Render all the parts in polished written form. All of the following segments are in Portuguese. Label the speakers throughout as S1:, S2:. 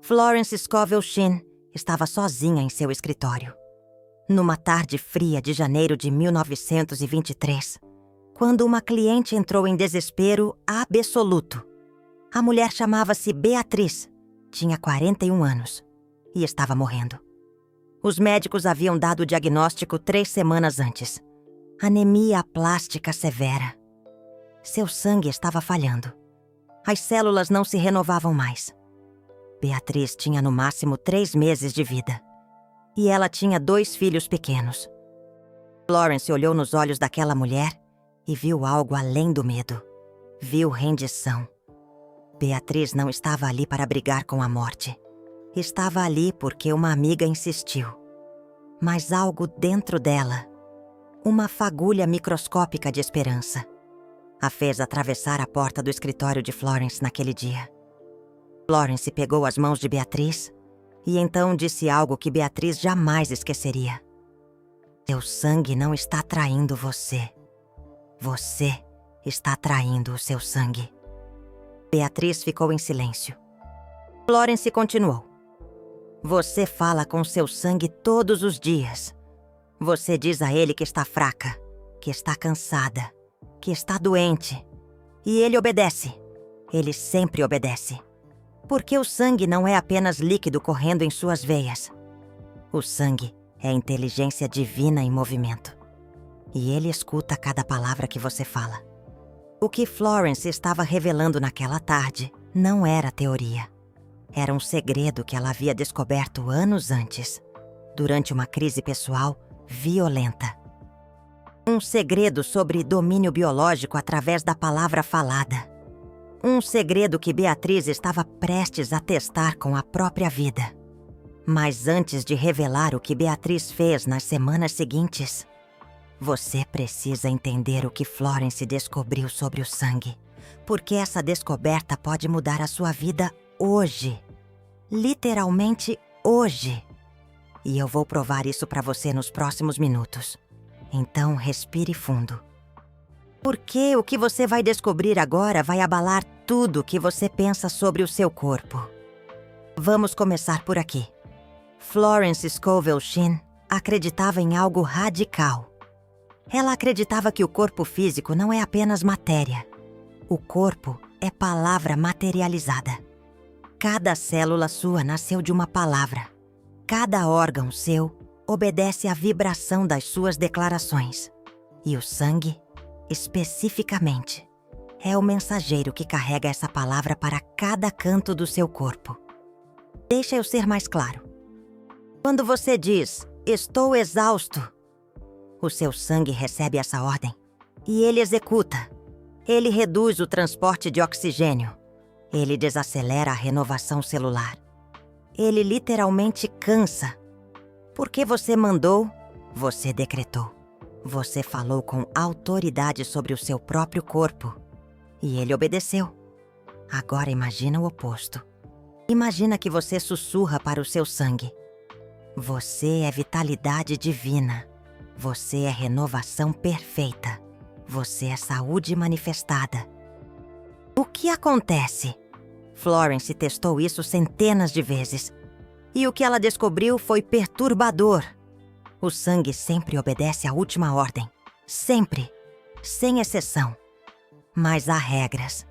S1: Florence Scovel Shinn estava sozinha em seu escritório. Numa tarde fria de janeiro de 1923, quando uma cliente entrou em desespero absoluto. A mulher chamava-se Beatriz, tinha 41 anos e estava morrendo. Os médicos haviam dado o diagnóstico 3 semanas antes. Anemia plástica severa. Seu sangue estava falhando. As células não se renovavam mais. Beatriz tinha no máximo 3 meses de vida. E ela tinha 2 filhos pequenos. Florence olhou nos olhos daquela mulher e viu algo além do medo. Viu rendição. Beatriz não estava ali para brigar com a morte. Estava ali porque uma amiga insistiu. Mas algo dentro dela, uma fagulha microscópica de esperança, a fez atravessar a porta do escritório de Florence naquele dia. Florence pegou as mãos de Beatriz e então disse algo que Beatriz jamais esqueceria. Seu sangue não está traindo você. Você está traindo o seu sangue. Beatriz ficou em silêncio. Florence continuou. Você fala com seu sangue todos os dias. Você diz a ele que está fraca, que está cansada, que está doente. E ele obedece. Ele sempre obedece. Porque o sangue não é apenas líquido correndo em suas veias. O sangue é inteligência divina em movimento. E ele escuta cada palavra que você fala. O que Florence estava revelando naquela tarde não era teoria. Era um segredo que ela havia descoberto anos antes, durante uma crise pessoal violenta. Um segredo sobre domínio biológico através da palavra falada. Um segredo que Beatriz estava prestes a testar com a própria vida. Mas antes de revelar o que Beatriz fez nas semanas seguintes, você precisa entender o que Florence descobriu sobre o sangue, porque essa descoberta pode mudar a sua vida hoje. Literalmente hoje. E eu vou provar isso para você nos próximos minutos. Então, respire fundo. Porque o que você vai descobrir agora vai abalar tudo que você pensa sobre o seu corpo. Vamos começar por aqui. Florence Scovel Shinn acreditava em algo radical. Ela acreditava que o corpo físico não é apenas matéria. O corpo é palavra materializada. Cada célula sua nasceu de uma palavra. Cada órgão seu obedece à vibração das suas declarações. E o sangue, especificamente, é o mensageiro que carrega essa palavra para cada canto do seu corpo. Deixa eu ser mais claro. Quando você diz, estou exausto, o seu sangue recebe essa ordem e ele executa. Ele reduz o transporte de oxigênio. Ele desacelera a renovação celular. Ele literalmente cansa. Porque você mandou, você decretou. Você falou com autoridade sobre o seu próprio corpo. E ele obedeceu. Agora imagina o oposto. Imagina que você sussurra para o seu sangue. Você é vitalidade divina. Você é renovação perfeita. Você é saúde manifestada. O que acontece? Florence testou isso centenas de vezes. E o que ela descobriu foi perturbador. O sangue sempre obedece à última ordem. Sempre. Sem exceção. Mas há regras.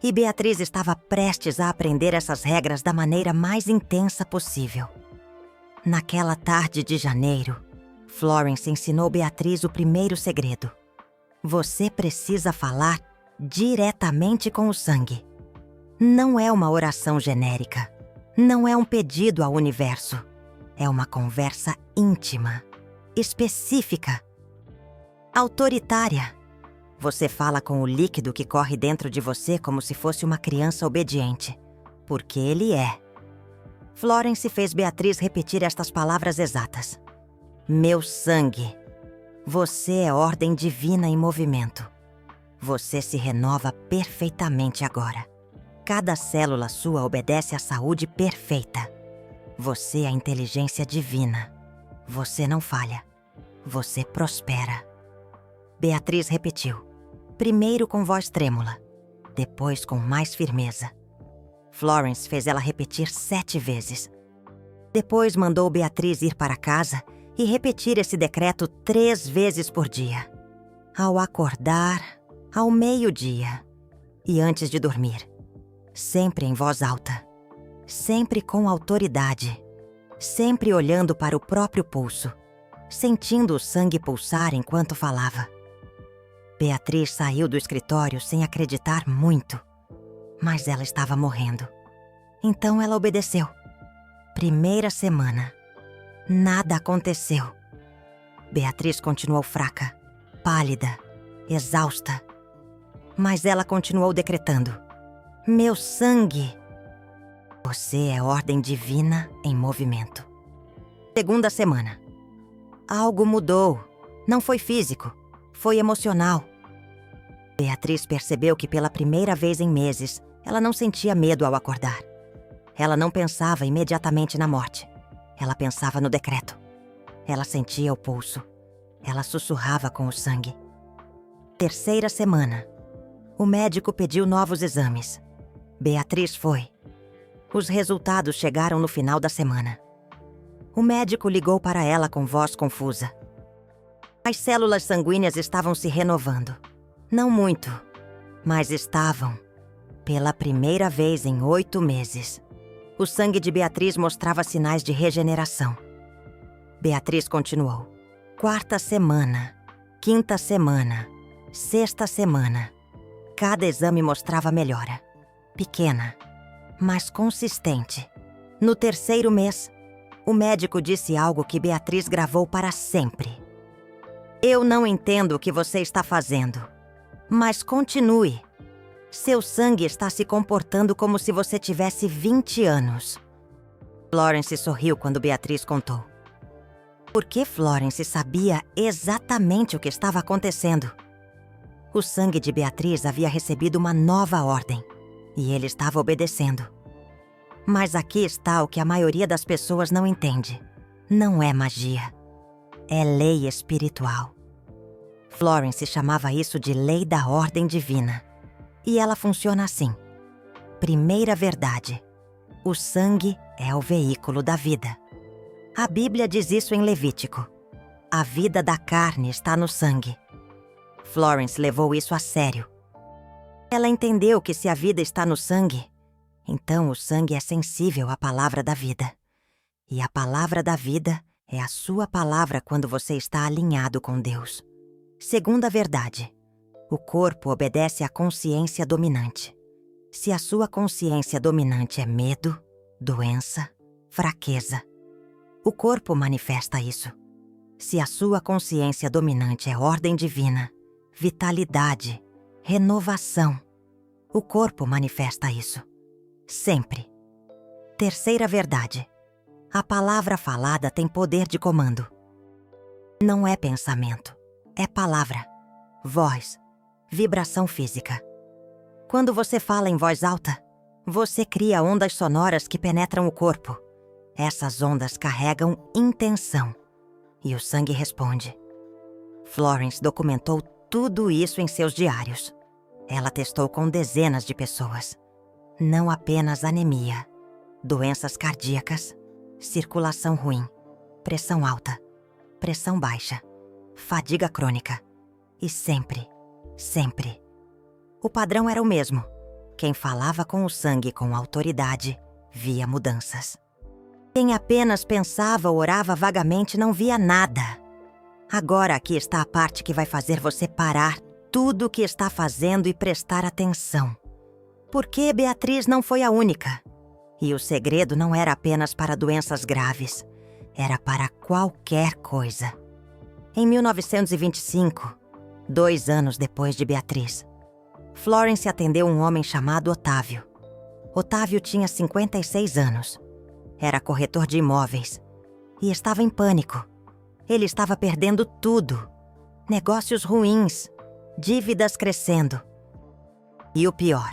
S1: E Beatriz estava prestes a aprender essas regras da maneira mais intensa possível. Naquela tarde de janeiro, Florence ensinou Beatriz o primeiro segredo. Você precisa falar diretamente com o sangue. Não é uma oração genérica. Não é um pedido ao universo. É uma conversa íntima, específica, autoritária. Você fala com o líquido que corre dentro de você como se fosse uma criança obediente, porque ele é. Florence fez Beatriz repetir estas palavras exatas. Meu sangue. Você é ordem divina em movimento. Você se renova perfeitamente agora. Cada célula sua obedece à saúde perfeita. Você é a inteligência divina. Você não falha. Você prospera. Beatriz repetiu. Primeiro com voz trêmula, depois com mais firmeza. Florence fez ela repetir 7 vezes. Depois mandou Beatriz ir para casa e repetir esse decreto 3 vezes por dia. Ao acordar, ao meio-dia e antes de dormir. Sempre em voz alta. Sempre com autoridade. Sempre olhando para o próprio pulso. Sentindo o sangue pulsar enquanto falava. Beatriz saiu do escritório sem acreditar muito. Mas ela estava morrendo. Então ela obedeceu. Primeira semana. Nada aconteceu. Beatriz continuou fraca, pálida, exausta. Mas ela continuou decretando: meu sangue. Você é ordem divina em movimento. Segunda semana. Algo mudou. Não foi físico, foi emocional. Beatriz percebeu que pela primeira vez em meses, ela não sentia medo ao acordar. Ela não pensava imediatamente na morte. Ela pensava no decreto. Ela sentia o pulso. Ela sussurrava com o sangue. Terceira semana. O médico pediu novos exames. Beatriz foi. Os resultados chegaram no final da semana. O médico ligou para ela com voz confusa. As células sanguíneas estavam se renovando. Não muito, mas estavam. Pela primeira vez em 8 meses. O sangue de Beatriz mostrava sinais de regeneração. Beatriz continuou. 4ª semana, 5ª semana, 6ª semana. Cada exame mostrava melhora. Pequena, mas consistente. No 3º mês, o médico disse algo que Beatriz gravou para sempre. Eu não entendo o que você está fazendo, mas continue. Seu sangue está se comportando como se você tivesse 20 anos. Florence sorriu quando Beatriz contou. Porque Florence sabia exatamente o que estava acontecendo. O sangue de Beatriz havia recebido uma nova ordem, e ele estava obedecendo. Mas aqui está o que a maioria das pessoas não entende. Não é magia. É lei espiritual. Florence chamava isso de lei da ordem divina. E ela funciona assim. Primeira verdade. O sangue é o veículo da vida. A Bíblia diz isso em Levítico. A vida da carne está no sangue. Florence levou isso a sério. Ela entendeu que se a vida está no sangue, então o sangue é sensível à palavra da vida. E a palavra da vida é a sua palavra quando você está alinhado com Deus. Segunda verdade. O corpo obedece à consciência dominante. Se a sua consciência dominante é medo, doença, fraqueza, o corpo manifesta isso. Se a sua consciência dominante é ordem divina, vitalidade, renovação, o corpo manifesta isso. Sempre. Terceira verdade. A palavra falada tem poder de comando. Não é pensamento, é palavra, voz, vibração física. Quando você fala em voz alta, você cria ondas sonoras que penetram o corpo. Essas ondas carregam intenção. E o sangue responde. Florence documentou tudo isso em seus diários. Ela testou com dezenas de pessoas. Não apenas anemia, doenças cardíacas, circulação ruim, pressão alta, pressão baixa, fadiga crônica. E sempre, o padrão era o mesmo. Quem falava com o sangue com autoridade, via mudanças. Quem apenas pensava ou orava vagamente não via nada. Agora aqui está a parte que vai fazer você parar tudo o que está fazendo e prestar atenção. Porque Beatriz não foi a única. E o segredo não era apenas para doenças graves. Era para qualquer coisa. Em 1925, 2 anos depois de Beatriz, Florence atendeu um homem chamado Otávio. Otávio tinha 56 anos. Era corretor de imóveis. E estava em pânico. Ele estava perdendo tudo. Negócios ruins, dívidas crescendo. E o pior,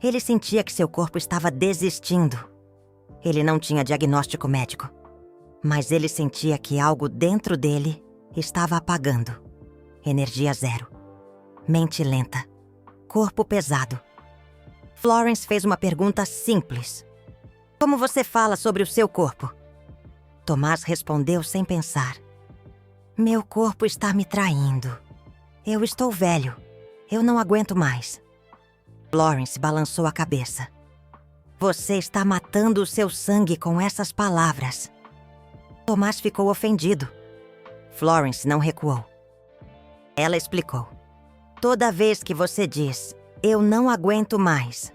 S1: ele sentia que seu corpo estava desistindo. Ele não tinha diagnóstico médico, mas ele sentia que algo dentro dele estava apagando. Energia zero, mente lenta, corpo pesado. Florence fez uma pergunta simples. Como você fala sobre o seu corpo? Tomás respondeu sem pensar. Meu corpo está me traindo. Eu estou velho. Eu não aguento mais. Florence balançou a cabeça. Você está matando o seu sangue com essas palavras. Tomás ficou ofendido. Florence não recuou. Ela explicou. Toda vez que você diz, eu não aguento mais,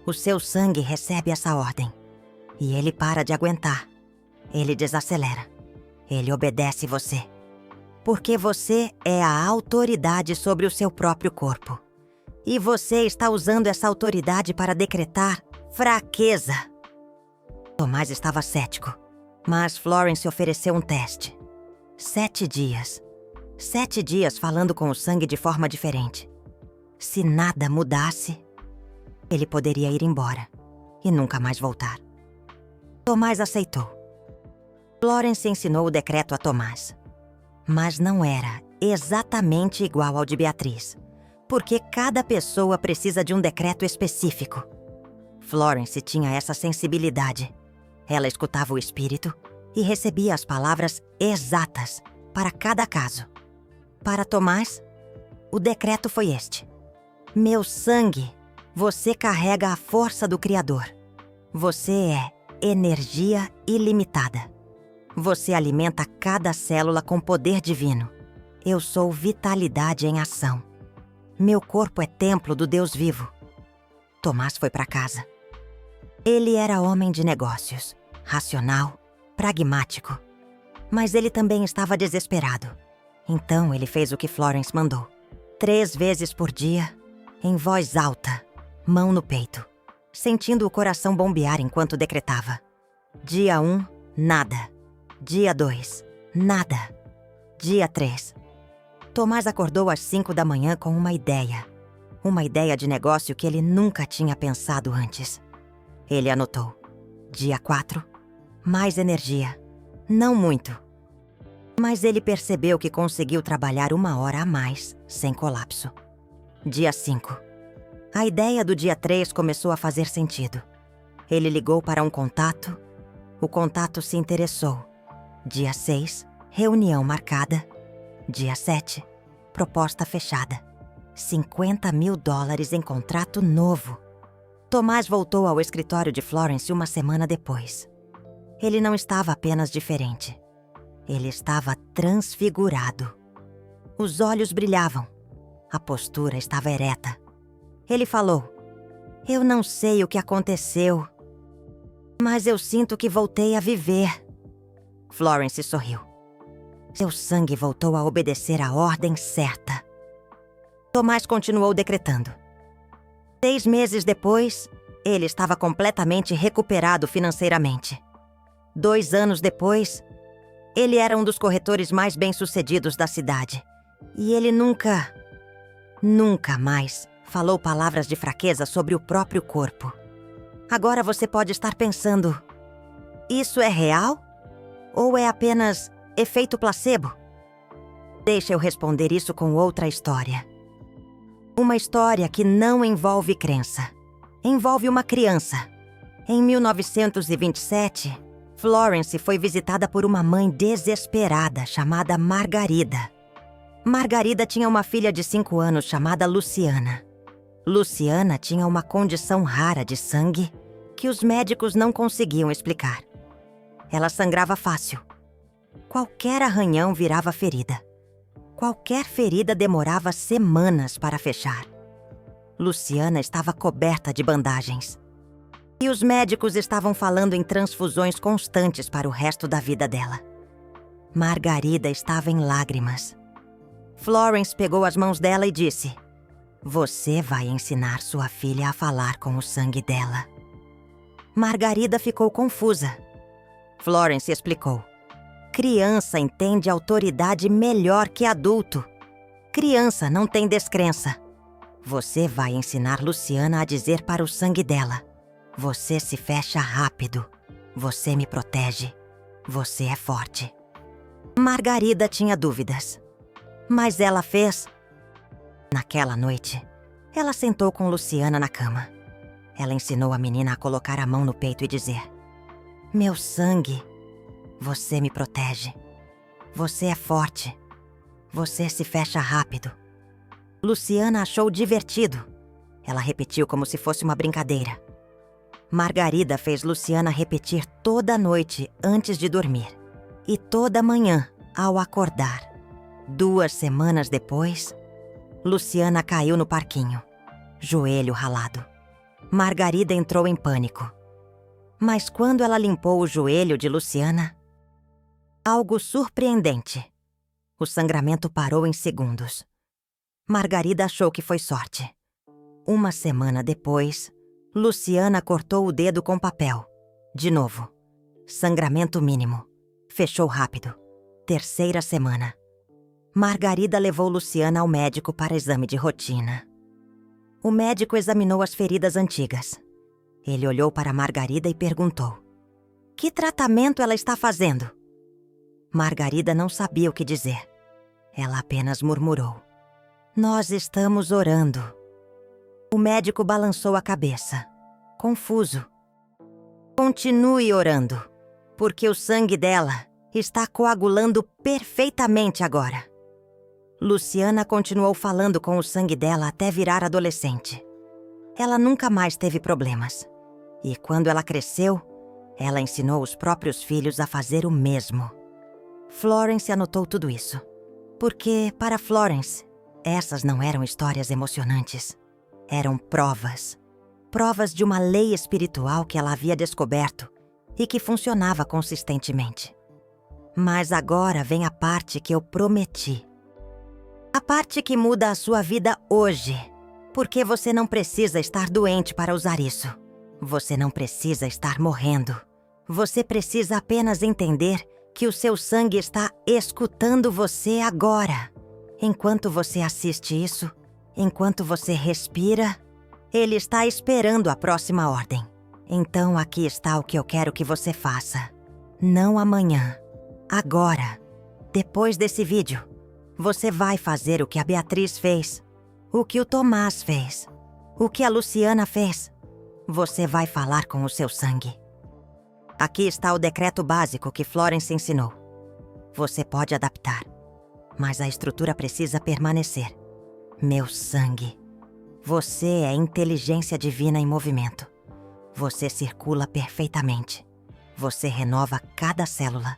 S1: o seu sangue recebe essa ordem. E ele para de aguentar. Ele desacelera. Ele obedece você. Porque você é a autoridade sobre o seu próprio corpo. E você está usando essa autoridade para decretar fraqueza. Tomás estava cético, mas Florence ofereceu um teste. 7 dias. 7 dias falando com o sangue de forma diferente. Se nada mudasse, ele poderia ir embora e nunca mais voltar. Tomás aceitou. Florence ensinou o decreto a Tomás. Mas não era exatamente igual ao de Beatriz, porque cada pessoa precisa de um decreto específico. Florence tinha essa sensibilidade. Ela escutava o espírito e recebia as palavras exatas para cada caso. Para Tomás, o decreto foi este. Meu sangue, você carrega a força do Criador. Você é energia ilimitada. Você alimenta cada célula com poder divino. Eu sou vitalidade em ação. Meu corpo é templo do Deus vivo. Tomás foi para casa. Ele era homem de negócios, racional, pragmático. Mas ele também estava desesperado. Então ele fez o que Florence mandou. 3 vezes por dia, em voz alta, mão no peito, sentindo o coração bombear enquanto decretava. Dia 1, nada. Dia 2, nada. Dia 3. Tomás acordou às 5 da manhã com uma ideia. Uma ideia de negócio que ele nunca tinha pensado antes. Ele anotou. Dia 4, mais energia. Não muito. Mas ele percebeu que conseguiu trabalhar 1 hora a mais, sem colapso. Dia 5. A ideia do dia 3 começou a fazer sentido. Ele ligou para um contato. O contato se interessou. Dia 6, reunião marcada. Dia 7, proposta fechada. $50 mil em contrato novo. Tomás voltou ao escritório de Florence 1 semana depois. Ele não estava apenas diferente. Ele estava transfigurado. Os olhos brilhavam. A postura estava ereta. Ele falou, eu não sei o que aconteceu, mas eu sinto que voltei a viver. Florence sorriu. Seu sangue voltou a obedecer a ordem certa. Tomás continuou decretando. 6 meses depois, ele estava completamente recuperado financeiramente. 2 anos depois, ele era um dos corretores mais bem-sucedidos da cidade. E ele nunca mais falou palavras de fraqueza sobre o próprio corpo. Agora você pode estar pensando, isso é real? Ou é apenas efeito placebo? Deixa eu responder isso com outra história. Uma história que não envolve crença. Envolve uma criança. Em 1927, Florence foi visitada por uma mãe desesperada chamada Margarida. Margarida tinha uma filha de 5 anos chamada Luciana. Luciana tinha uma condição rara de sangue que os médicos não conseguiam explicar. Ela sangrava fácil. Qualquer arranhão virava ferida. Qualquer ferida demorava semanas para fechar. Luciana estava coberta de bandagens. E os médicos estavam falando em transfusões constantes para o resto da vida dela. Margarida estava em lágrimas. Florence pegou as mãos dela e disse, você vai ensinar sua filha a falar com o sangue dela. Margarida ficou confusa. Florence explicou. Criança entende autoridade melhor que adulto. Criança não tem descrença. Você vai ensinar Luciana a dizer para o sangue dela. Você se fecha rápido. Você me protege. Você é forte. Margarida tinha dúvidas. Mas ela fez. Naquela noite, ela sentou com Luciana na cama. Ela ensinou a menina a colocar a mão no peito e dizer: "Meu sangue, você me protege. Você é forte. Você se fecha rápido." Luciana achou divertido. Ela repetiu como se fosse uma brincadeira. Margarida fez Luciana repetir toda noite antes de dormir e toda manhã ao acordar. 2 semanas depois, Luciana caiu no parquinho, joelho ralado. Margarida entrou em pânico. Mas quando ela limpou o joelho de Luciana, algo surpreendente. O sangramento parou em segundos. Margarida achou que foi sorte. 1 semana depois, Luciana cortou o dedo com papel. De novo. Sangramento mínimo. Fechou rápido. 3ª semana. Margarida levou Luciana ao médico para exame de rotina. O médico examinou as feridas antigas. Ele olhou para Margarida e perguntou: "Que tratamento ela está fazendo?" Margarida não sabia o que dizer. Ela apenas murmurou: "Nós estamos orando." O médico balançou a cabeça, confuso. "Continue orando, porque o sangue dela está coagulando perfeitamente agora." Luciana continuou falando com o sangue dela até virar adolescente. Ela nunca mais teve problemas. E quando ela cresceu, ela ensinou os próprios filhos a fazer o mesmo. Florence anotou tudo isso, porque, para Florence, essas não eram histórias emocionantes. Eram provas. Provas de uma lei espiritual que ela havia descoberto e que funcionava consistentemente. Mas agora vem a parte que eu prometi. A parte que muda a sua vida hoje. Porque você não precisa estar doente para usar isso. Você não precisa estar morrendo. Você precisa apenas entender que o seu sangue está escutando você agora. Enquanto você assiste isso, enquanto você respira, ele está esperando a próxima ordem. Então aqui está o que eu quero que você faça. Não amanhã. Agora. Depois desse vídeo, você vai fazer o que a Beatriz fez, o que o Tomás fez, o que a Luciana fez. Você vai falar com o seu sangue. Aqui está o decreto básico que Florence ensinou. Você pode adaptar, mas a estrutura precisa permanecer. Meu sangue. Você é inteligência divina em movimento. Você circula perfeitamente. Você renova cada célula.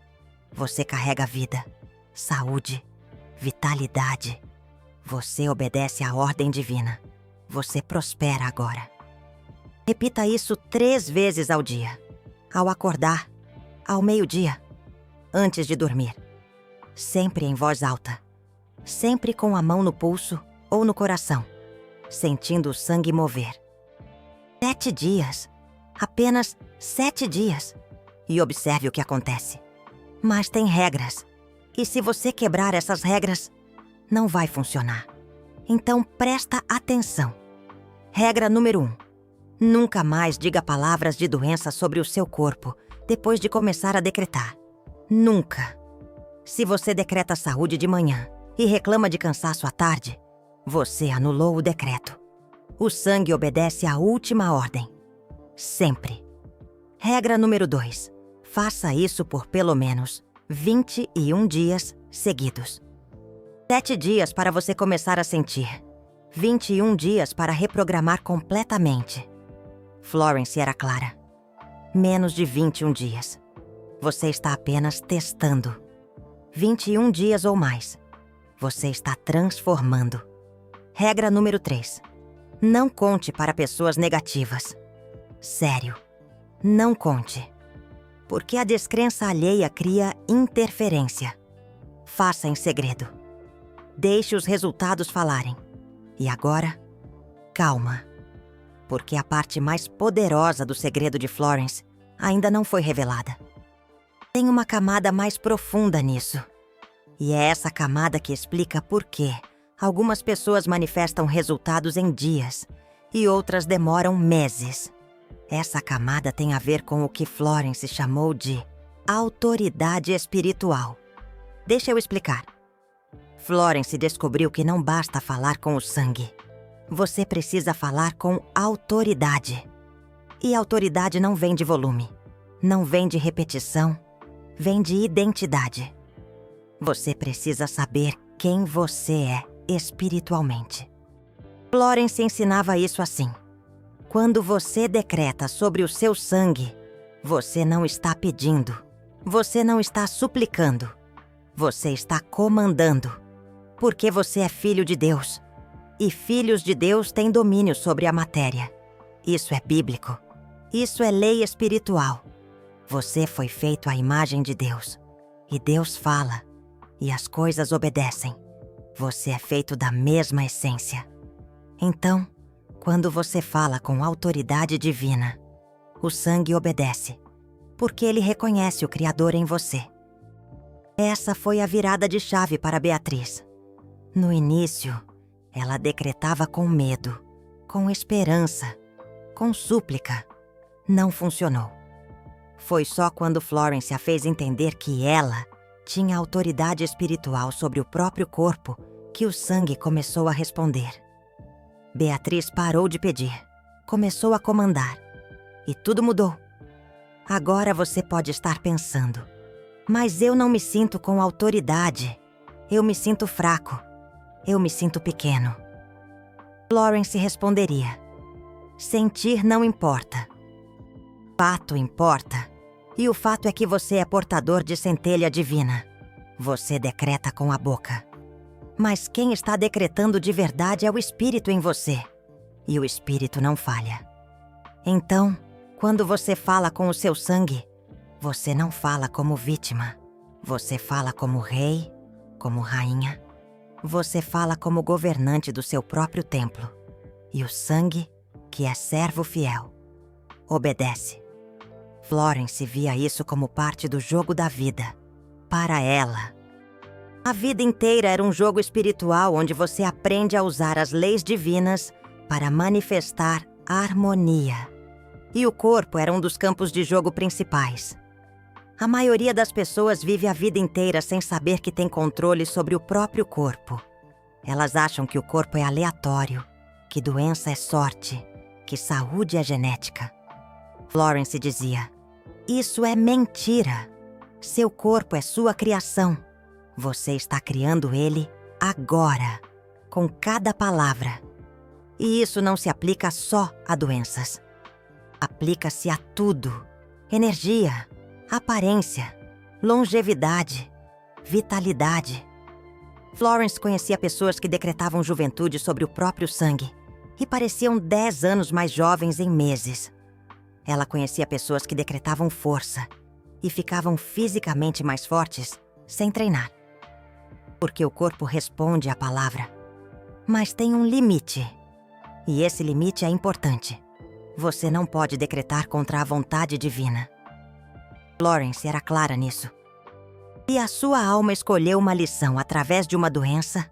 S1: Você carrega vida, saúde, vitalidade. Você obedece à ordem divina. Você prospera agora. Repita isso 3 vezes ao dia. Ao acordar, ao meio-dia, antes de dormir. Sempre em voz alta. Sempre com a mão no pulso ou no coração, sentindo o sangue mover. 7 dias. Apenas 7 dias. E observe o que acontece. Mas tem regras. E se você quebrar essas regras, não vai funcionar. Então presta atenção. Regra número 1. Nunca mais diga palavras de doença sobre o seu corpo depois de começar a decretar. Nunca. Se você decreta saúde de manhã e reclama de cansaço à tarde, você anulou o decreto. O sangue obedece à última ordem. Sempre. Regra número 2. Faça isso por pelo menos 21 dias seguidos. 7 dias para você começar a sentir. 21 dias para reprogramar completamente. Florence era clara. Menos de 21 dias. Você está apenas testando. 21 dias ou mais. Você está transformando. Regra número 3. Não conte para pessoas negativas. Sério. Não conte. Porque a descrença alheia cria interferência. Faça em segredo. Deixe os resultados falarem. E agora, calma. Porque a parte mais poderosa do segredo de Florence ainda não foi revelada. Tem uma camada mais profunda nisso. E é essa camada que explica por que algumas pessoas manifestam resultados em dias e outras demoram meses. Essa camada tem a ver com o que Florence chamou de autoridade espiritual. Deixa eu explicar. Florence descobriu que não basta falar com o sangue. Você precisa falar com autoridade. E autoridade não vem de volume, não vem de repetição, vem de identidade. Você precisa saber quem você é espiritualmente. Florence ensinava isso assim: quando você decreta sobre o seu sangue, você não está pedindo, você não está suplicando, você está comandando, porque você é filho de Deus, e filhos de Deus têm domínio sobre a matéria. Isso é bíblico, isso é lei espiritual. Você foi feito à imagem de Deus, e Deus fala, e as coisas obedecem. Você é feito da mesma essência. Então, quando você fala com autoridade divina, o sangue obedece, porque ele reconhece o Criador em você. Essa foi a virada de chave para Beatriz. No início, ela decretava com medo, com esperança, com súplica. Não funcionou. Foi só quando Florence a fez entender que ela tinha autoridade espiritual sobre o próprio corpo que o sangue começou a responder. Beatriz parou de pedir, começou a comandar, e tudo mudou. Agora você pode estar pensando: mas eu não me sinto com autoridade, eu me sinto fraco, eu me sinto pequeno. Florence responderia: sentir não importa. Fato importa, e o fato é que você é portador de centelha divina. Você decreta com a boca. Mas quem está decretando de verdade é o Espírito em você. E o Espírito não falha. Então, quando você fala com o seu sangue, você não fala como vítima. Você fala como rei, como rainha. Você fala como governante do seu próprio templo. E o sangue, que é servo fiel, obedece. Florence via isso como parte do jogo da vida. Para ela, a vida inteira era um jogo espiritual onde você aprende a usar as leis divinas para manifestar harmonia. E o corpo era um dos campos de jogo principais. A maioria das pessoas vive a vida inteira sem saber que tem controle sobre o próprio corpo. Elas acham que o corpo é aleatório, que doença é sorte, que saúde é genética. Florence dizia: isso é mentira. Seu corpo é sua criação. Você está criando ele agora, com cada palavra. E isso não se aplica só a doenças. Aplica-se a tudo: energia, aparência, longevidade, vitalidade. Florence conhecia pessoas que decretavam juventude sobre o próprio sangue e pareciam 10 anos mais jovens em meses. Ela conhecia pessoas que decretavam força e ficavam fisicamente mais fortes sem treinar. Porque o corpo responde à palavra. Mas tem um limite. E esse limite é importante. Você não pode decretar contra a vontade divina. Florence era clara nisso. Se a sua alma escolheu uma lição através de uma doença,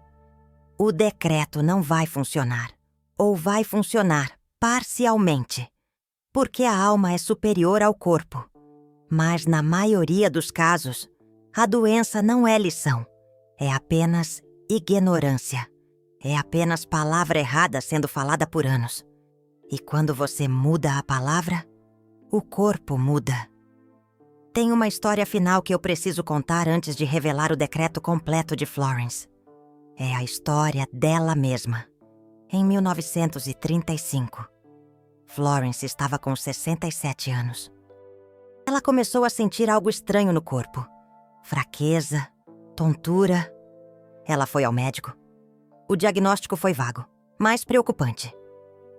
S1: o decreto não vai funcionar. Ou vai funcionar parcialmente. Porque a alma é superior ao corpo. Mas na maioria dos casos, a doença não é lição. É apenas ignorância. É apenas palavra errada sendo falada por anos. E quando você muda a palavra, o corpo muda. Tem uma história final que eu preciso contar antes de revelar o decreto completo de Florence. É a história dela mesma. Em 1935, Florence estava com 67 anos. Ela começou a sentir algo estranho no corpo. Fraqueza, tontura. Ela foi ao médico. O diagnóstico foi vago, mas preocupante.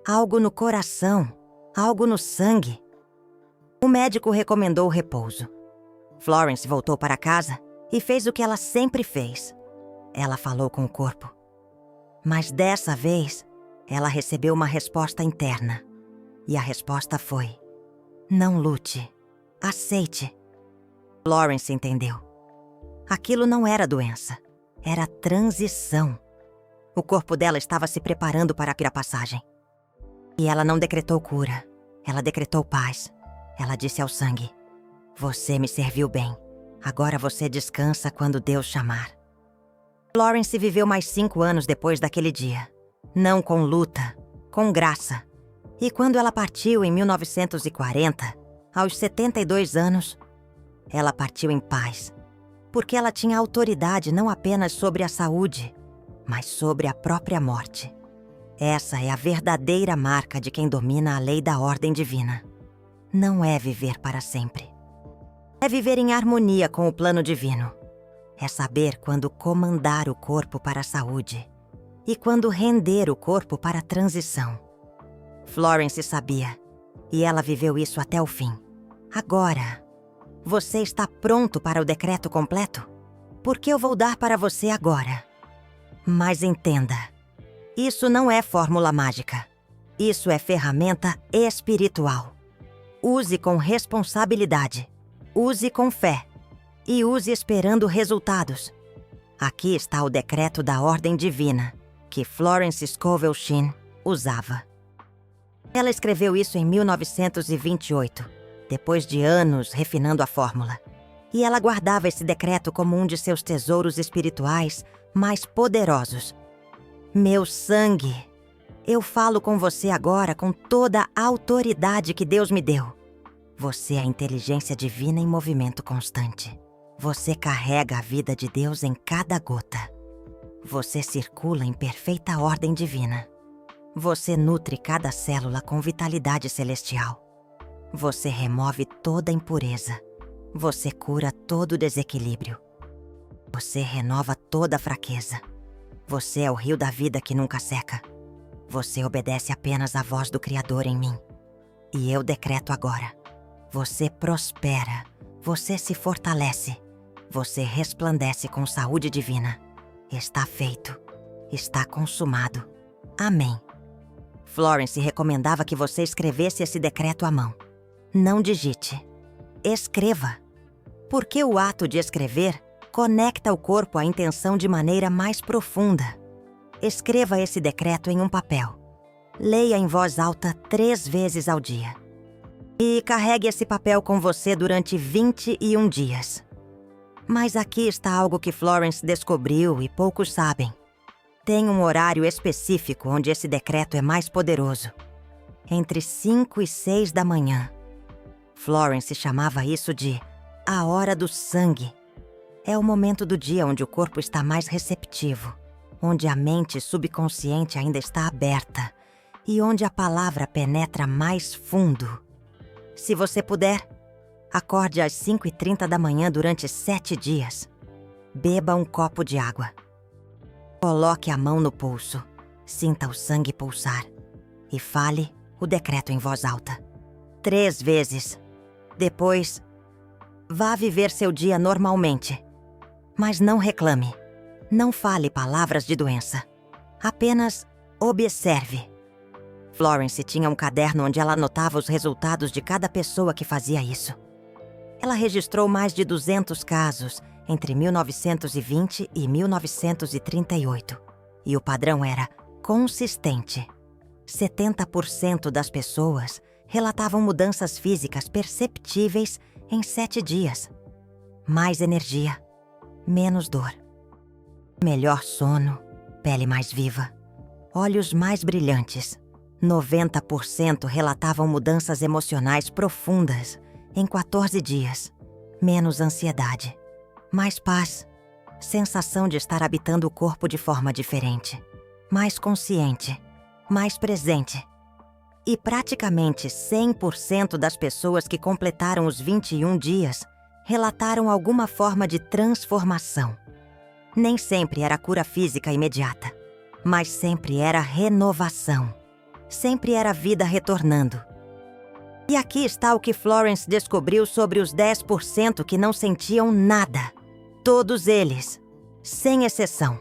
S1: Algo no coração, algo no sangue. O médico recomendou repouso. Florence voltou para casa e fez o que ela sempre fez. Ela falou com o corpo. Mas dessa vez, ela recebeu uma resposta interna. E a resposta foi: não lute, aceite. Florence entendeu. Aquilo não era doença, era transição. O corpo dela estava se preparando para a pirapassagem. E ela não decretou cura, ela decretou paz. Ela disse ao sangue: você me serviu bem, agora você descansa quando Deus chamar. Florence viveu mais 5 anos depois daquele dia. Não com luta, com graça. E quando ela partiu em 1940, aos 72 anos, ela partiu em paz, porque ela tinha autoridade não apenas sobre a saúde, mas sobre a própria morte. Essa é a verdadeira marca de quem domina a lei da ordem divina. Não é viver para sempre. É viver em harmonia com o plano divino. É saber quando comandar o corpo para a saúde e quando render o corpo para a transição. Florence sabia, e ela viveu isso até o fim. Agora, você está pronto para o decreto completo? Porque eu vou dar para você agora. Mas entenda, isso não é fórmula mágica. Isso é ferramenta espiritual. Use com responsabilidade. Use com fé. E use esperando resultados. Aqui está o decreto da ordem divina que Florence Scovel Shinn usava. Ela escreveu isso em 1928, depois de anos refinando a fórmula. E ela guardava esse decreto como um de seus tesouros espirituais mais poderosos. Meu sangue, eu falo com você agora com toda a autoridade que Deus me deu. Você é a inteligência divina em movimento constante. Você carrega a vida de Deus em cada gota. Você circula em perfeita ordem divina. Você nutre cada célula com vitalidade celestial. Você remove toda impureza. Você cura todo desequilíbrio. Você renova toda fraqueza. Você é o rio da vida que nunca seca. Você obedece apenas à voz do Criador em mim. E eu decreto agora. Você prospera. Você se fortalece. Você resplandece com saúde divina. Está feito. Está consumado. Amém. Florence recomendava que você escrevesse esse decreto à mão. Não digite. Escreva. Porque o ato de escrever conecta o corpo à intenção de maneira mais profunda. Escreva esse decreto em um papel. Leia em voz alta 3 vezes ao dia. E carregue esse papel com você durante 21 dias. Mas aqui está algo que Florence descobriu e poucos sabem. Tem um horário específico onde esse decreto é mais poderoso. Entre 5 e 6 da manhã. Florence chamava isso de a hora do sangue. É o momento do dia onde o corpo está mais receptivo, onde a mente subconsciente ainda está aberta e onde a palavra penetra mais fundo. Se você puder, acorde às 5h30 da manhã durante 7 dias. Beba um copo de água. Coloque a mão no pulso, sinta o sangue pulsar e fale o decreto em voz alta. 3 vezes. Depois, vá viver seu dia normalmente. Mas não reclame. Não fale palavras de doença. Apenas observe. Florence tinha um caderno onde ela anotava os resultados de cada pessoa que fazia isso. Ela registrou mais de 200 casos entre 1920 e 1938. E o padrão era consistente. 70% das pessoas relatavam mudanças físicas perceptíveis em 7 dias. Mais energia, menos dor. Melhor sono, pele mais viva, olhos mais brilhantes. 90% relatavam mudanças emocionais profundas em 14 dias. Menos ansiedade, mais paz, sensação de estar habitando o corpo de forma diferente, mais consciente, mais presente. E praticamente 100% das pessoas que completaram os 21 dias relataram alguma forma de transformação. Nem sempre era cura física imediata, mas sempre era renovação. Sempre era vida retornando. E aqui está o que Florence descobriu sobre os 10% que não sentiam nada. Todos eles, sem exceção,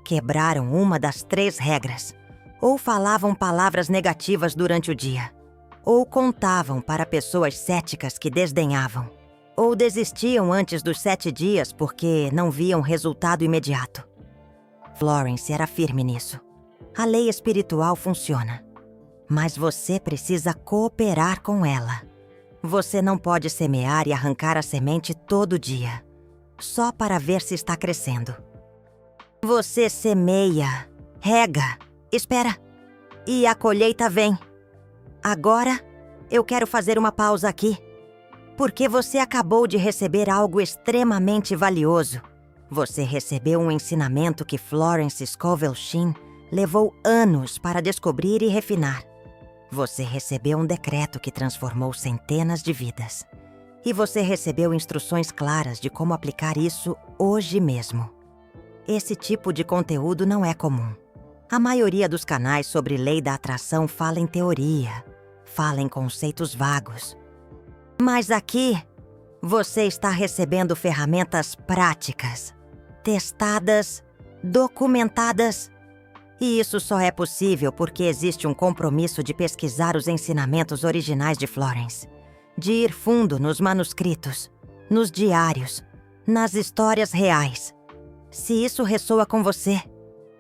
S1: quebraram uma das 3 regras. Ou falavam palavras negativas durante o dia, ou contavam para pessoas céticas que desdenhavam, ou desistiam antes dos 7 dias porque não viam resultado imediato. Florence era firme nisso. A lei espiritual funciona. Mas você precisa cooperar com ela. Você não pode semear e arrancar a semente todo dia, só para ver se está crescendo. Você semeia, rega, espera, e a colheita vem. Agora, eu quero fazer uma pausa aqui, porque você acabou de receber algo extremamente valioso. Você recebeu um ensinamento que Florence Scovel Shinn levou anos para descobrir e refinar. Você recebeu um decreto que transformou centenas de vidas. E você recebeu instruções claras de como aplicar isso hoje mesmo. Esse tipo de conteúdo não é comum. A maioria dos canais sobre lei da atração fala em teoria, fala em conceitos vagos. Mas aqui, você está recebendo ferramentas práticas, testadas, documentadas. E isso só é possível porque existe um compromisso de pesquisar os ensinamentos originais de Florence, de ir fundo nos manuscritos, nos diários, nas histórias reais. Se isso ressoa com você,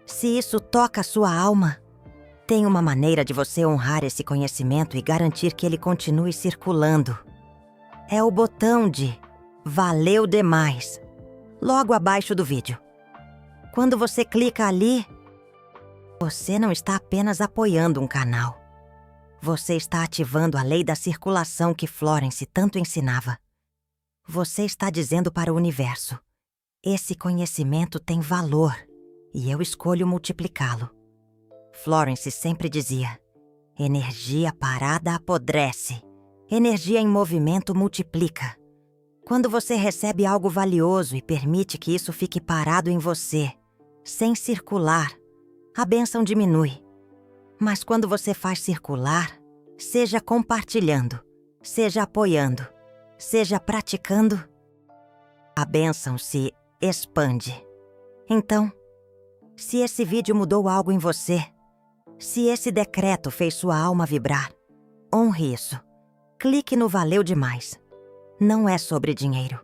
S1: se isso toca a sua alma, tem uma maneira de você honrar esse conhecimento e garantir que ele continue circulando. É o botão de "Valeu demais", logo abaixo do vídeo. Quando você clica ali, você não está apenas apoiando um canal. Você está ativando a lei da circulação que Florence tanto ensinava. Você está dizendo para o universo: esse conhecimento tem valor e eu escolho multiplicá-lo. Florence sempre dizia: energia parada apodrece, energia em movimento multiplica. Quando você recebe algo valioso e permite que isso fique parado em você, sem circular, a bênção diminui. Mas quando você faz circular, seja compartilhando, seja apoiando, seja praticando, a bênção se expande. Então, se esse vídeo mudou algo em você, se esse decreto fez sua alma vibrar, honre isso. Clique no "Valeu demais". Não é sobre dinheiro.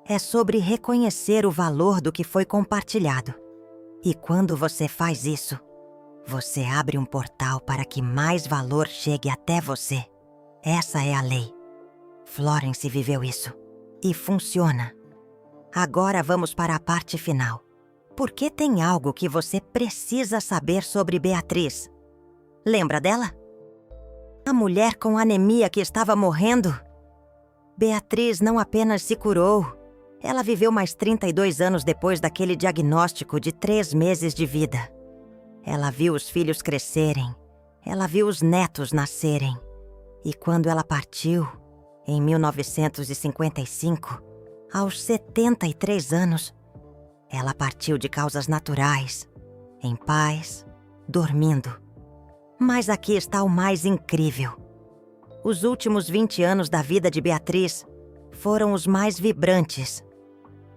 S1: É sobre reconhecer o valor do que foi compartilhado. E quando você faz isso, você abre um portal para que mais valor chegue até você. Essa é a lei. Florence viveu isso. E funciona. Agora vamos para a parte final. Por que tem algo que você precisa saber sobre Beatriz? Lembra dela? A mulher com anemia que estava morrendo? Beatriz não apenas se curou, ela viveu mais 32 anos depois daquele diagnóstico de 3 meses de vida. Ela viu os filhos crescerem, ela viu os netos nascerem. E quando ela partiu, em 1955, aos 73 anos, ela partiu de causas naturais, em paz, dormindo. Mas aqui está o mais incrível. Os últimos 20 anos da vida de Beatriz foram os mais vibrantes.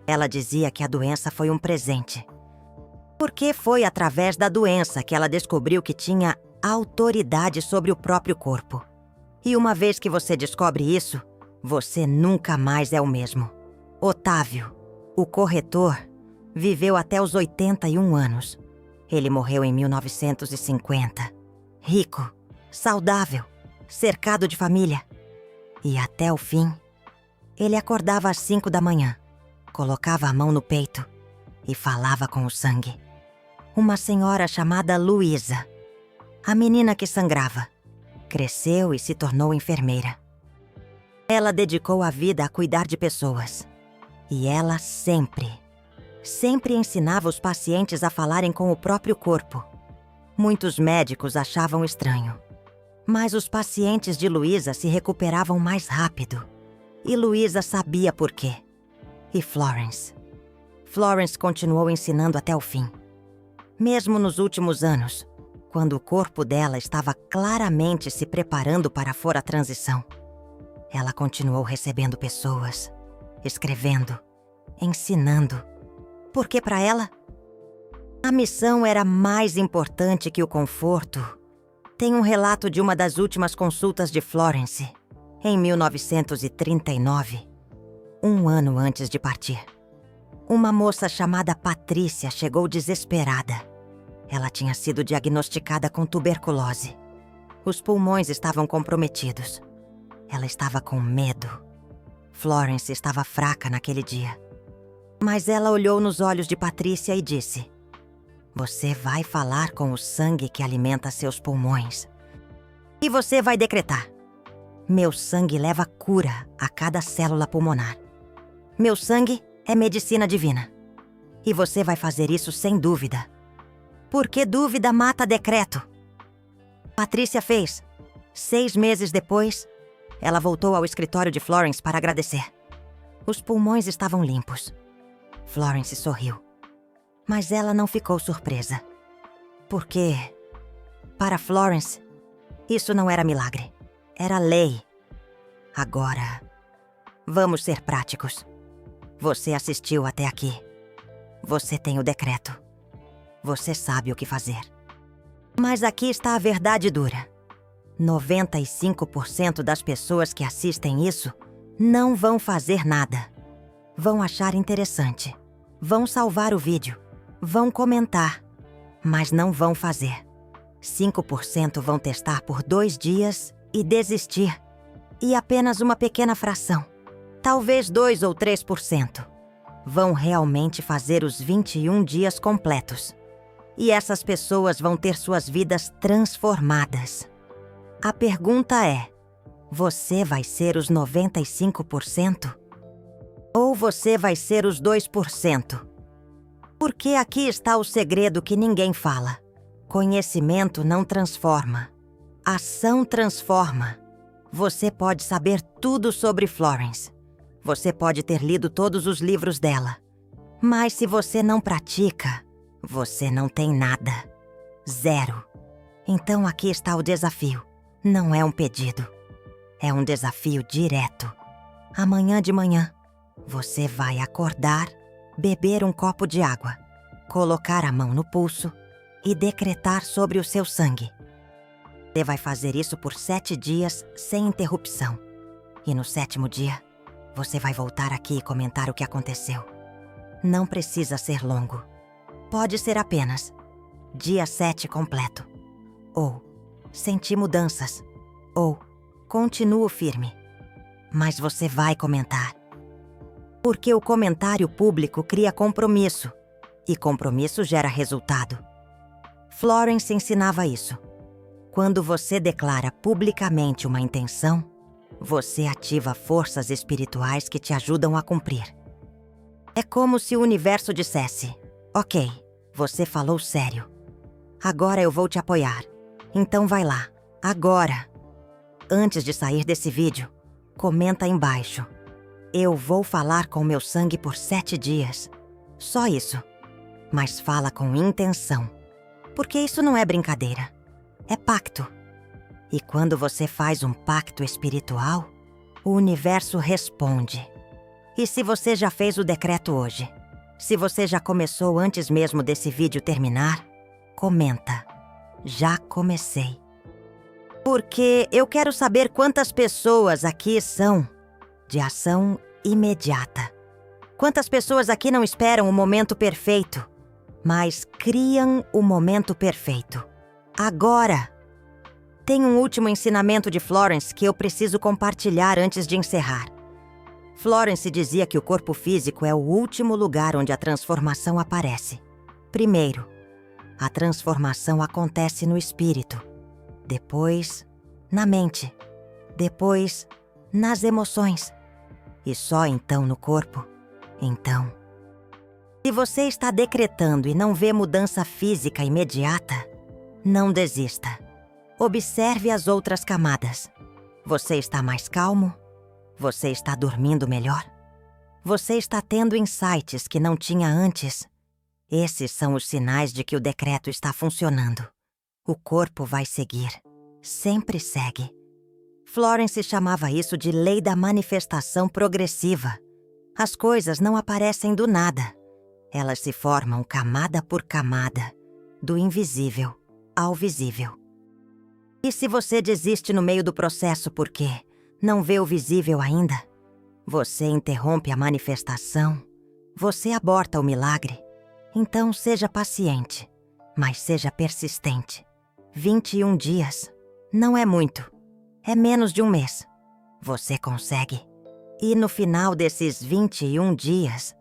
S1: Ela dizia que a doença foi um presente. Porque foi através da doença que ela descobriu que tinha autoridade sobre o próprio corpo. E uma vez que você descobre isso, você nunca mais é o mesmo. Otávio, o corretor, viveu até os 81 anos. Ele morreu em 1950. Rico, saudável, cercado de família. E até o fim, ele acordava às 5 da manhã, colocava a mão no peito e falava com o sangue. Uma senhora chamada Luísa, a menina que sangrava, cresceu e se tornou enfermeira. Ela dedicou a vida a cuidar de pessoas. E ela sempre ensinava os pacientes a falarem com o próprio corpo. Muitos médicos achavam estranho. Mas os pacientes de Luísa se recuperavam mais rápido. E Luísa sabia por quê. E Florence continuou ensinando até o fim. Mesmo nos últimos anos, quando o corpo dela estava claramente se preparando para a transição, ela continuou recebendo pessoas, escrevendo, ensinando. Porque para ela, a missão era mais importante que o conforto. Tem um relato de uma das últimas consultas de Florence, em 1939, um ano antes de partir. Uma moça chamada Patrícia chegou desesperada. Ela tinha sido diagnosticada com tuberculose. Os pulmões estavam comprometidos. Ela estava com medo. Florence estava fraca naquele dia. Mas ela olhou nos olhos de Patrícia e disse: "Você vai falar com o sangue que alimenta seus pulmões." E você vai decretar: meu sangue leva cura a cada célula pulmonar. Meu sangue é medicina divina. E você vai fazer isso sem dúvida. Porque dúvida mata decreto. Patrícia fez. 6 meses depois, ela voltou ao escritório de Florence para agradecer. Os pulmões estavam limpos. Florence sorriu. Mas ela não ficou surpresa. Porque, para Florence, isso não era milagre. Era lei. Agora, vamos ser práticos. Você assistiu até aqui. Você tem o decreto. Você sabe o que fazer. Mas aqui está a verdade dura. 95% das pessoas que assistem isso não vão fazer nada. Vão achar interessante. Vão salvar o vídeo. Vão comentar. Mas não vão fazer. 5% vão testar por 2 dias e desistir. E apenas uma pequena fração, talvez 2 ou 3%, vão realmente fazer os 21 dias completos. E essas pessoas vão ter suas vidas transformadas. A pergunta é: você vai ser os 95%? Ou você vai ser os 2%? Porque aqui está o segredo que ninguém fala. Conhecimento não transforma. Ação transforma. Você pode saber tudo sobre Florence. Você pode ter lido todos os livros dela. Mas se você não pratica, você não tem nada. 0. Então aqui está o desafio. Não é um pedido. É um desafio direto. Amanhã de manhã, você vai acordar, beber um copo de água, colocar a mão no pulso e decretar sobre o seu sangue. Você vai fazer isso por 7 dias sem interrupção. E no 7º dia, você vai voltar aqui e comentar o que aconteceu. Não precisa ser longo. Pode ser apenas dia 7 completo. Ou senti mudanças. Ou continuo firme. Mas você vai comentar. Porque o comentário público cria compromisso. E compromisso gera resultado. Florence ensinava isso. Quando você declara publicamente uma intenção, você ativa forças espirituais que te ajudam a cumprir. É como se o universo dissesse: ok, você falou sério. Agora eu vou te apoiar. Então vai lá, agora. Antes de sair desse vídeo, comenta embaixo: eu vou falar com meu sangue por 7 dias. Só isso. Mas fala com intenção. Porque isso não é brincadeira. É pacto. E quando você faz um pacto espiritual, o universo responde. E se você já fez o decreto hoje? Se você já começou antes mesmo desse vídeo terminar, comenta: já comecei. Porque eu quero saber quantas pessoas aqui são de ação imediata. Quantas pessoas aqui não esperam o momento perfeito, mas criam o momento perfeito. Agora! Tem um último ensinamento de Florence que eu preciso compartilhar antes de encerrar. Florence dizia que o corpo físico é o último lugar onde a transformação aparece. Primeiro, a transformação acontece no espírito. Depois, na mente. Depois, nas emoções. E só então no corpo. Então, se você está decretando e não vê mudança física imediata, não desista. Observe as outras camadas. Você está mais calmo? Você está dormindo melhor? Você está tendo insights que não tinha antes? Esses são os sinais de que o decreto está funcionando. O corpo vai seguir. Sempre segue. Florence chamava isso de lei da manifestação progressiva. As coisas não aparecem do nada. Elas se formam camada por camada, do invisível ao visível. E se você desiste no meio do processo porque não vê o visível ainda, você interrompe a manifestação, você aborta o milagre. Então seja paciente, mas seja persistente. 21 dias não é muito, é menos de um mês. Você consegue. E no final desses 21 dias,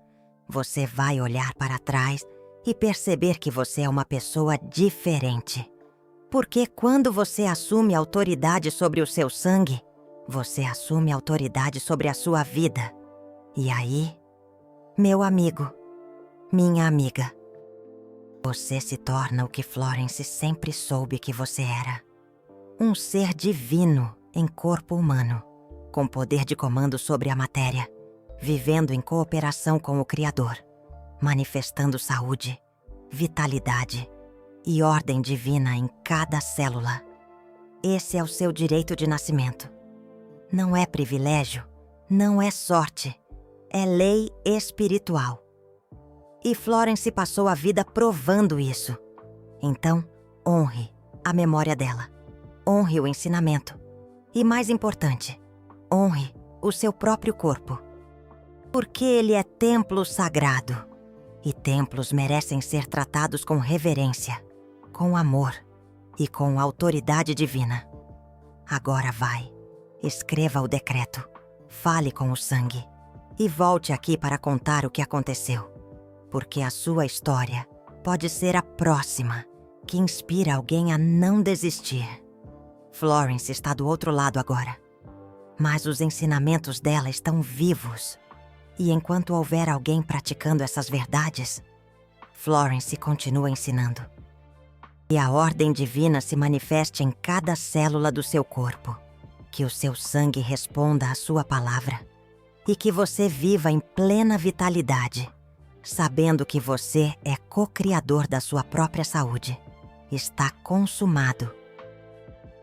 S1: você vai olhar para trás e perceber que você é uma pessoa diferente. Porque quando você assume autoridade sobre o seu sangue, você assume autoridade sobre a sua vida. E aí, meu amigo, minha amiga, você se torna o que Florence sempre soube que você era. Um ser divino em corpo humano, com poder de comando sobre a matéria, vivendo em cooperação com o Criador, manifestando saúde, vitalidade e ordem divina em cada célula. Esse é o seu direito de nascimento. Não é privilégio, não é sorte, é lei espiritual. E Florence passou a vida provando isso. Então, honre a memória dela. Honre o ensinamento. E mais importante, honre o seu próprio corpo. Porque ele é templo sagrado. E templos merecem ser tratados com reverência, com amor e com autoridade divina. Agora vai, escreva o decreto, fale com o sangue e volte aqui para contar o que aconteceu. Porque a sua história pode ser a próxima que inspira alguém a não desistir. Florence está do outro lado agora, mas os ensinamentos dela estão vivos. E enquanto houver alguém praticando essas verdades, Florence continua ensinando. E a ordem divina se manifeste em cada célula do seu corpo. Que o seu sangue responda à sua palavra. E que você viva em plena vitalidade, sabendo que você é co-criador da sua própria saúde. Está consumado